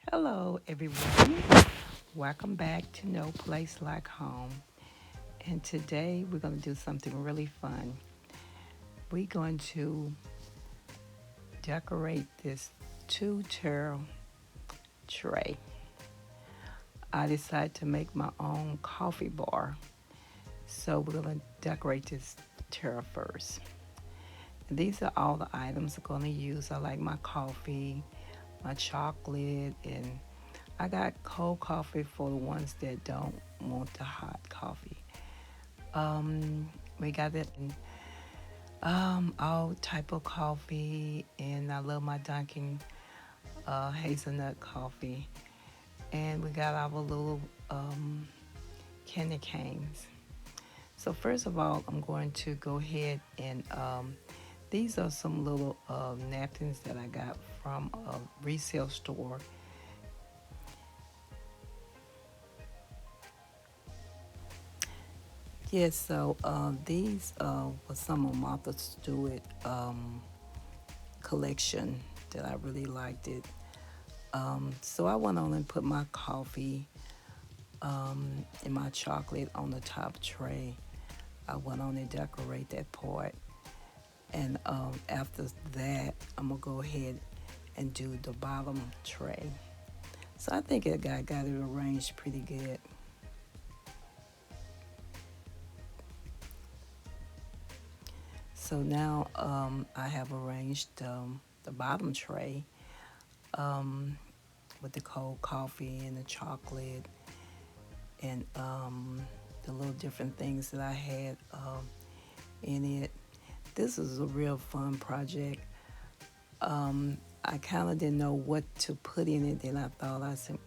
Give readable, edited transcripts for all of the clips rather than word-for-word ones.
Hello, everyone. Welcome back to No Place Like Home. And today we're going to do something really fun. We're going to decorate this two-tier tray. I decided to make my own coffee bar. So we're going to decorate this tier first. And these are all the items I'm going to use. I like my coffee, my chocolate, and I got cold coffee for the ones that don't want the hot coffee. We got it in all type of coffee, and I love my Dunkin' hazelnut coffee. And we got our little candy canes. So first of all, I'm going to go ahead and these are some little napkins that I got from a resale store. Yes, so these were some of Martha Stewart collection that I really liked it. So I went on and put my coffee and my chocolate on the top tray. I went on and decorate that part. And after that, I'm going to go ahead and do the bottom tray. So I think got it arranged pretty good. So now I have arranged the bottom tray um, with the cold coffee and the chocolate and the little different things that I had in it. This is a real fun project. I kind of didn't know what to put in it. Then I said,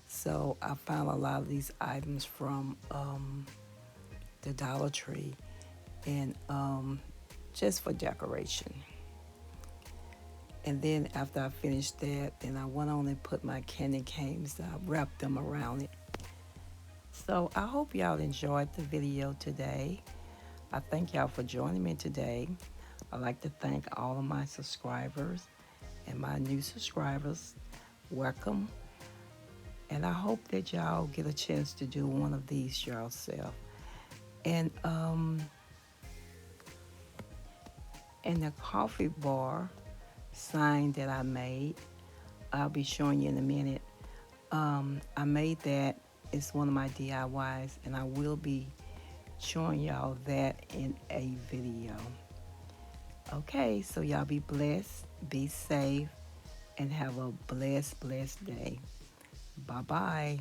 So I found a lot of these items from the Dollar Tree and just for decoration. And then after I finished that, then I went on and put my candy canes. I wrapped them around it. So I hope y'all enjoyed the video today. I thank y'all for joining me today. I'd like to thank all of my subscribers and my new subscribers. Welcome. And I hope that y'all get a chance to do one of these yourself. And the coffee bar sign that I made, I'll be showing you in a minute. I made that. It's one of my DIYs, and I will be showing y'all that in a video. Okay, so y'all be blessed, be safe, and have a blessed day. Bye bye.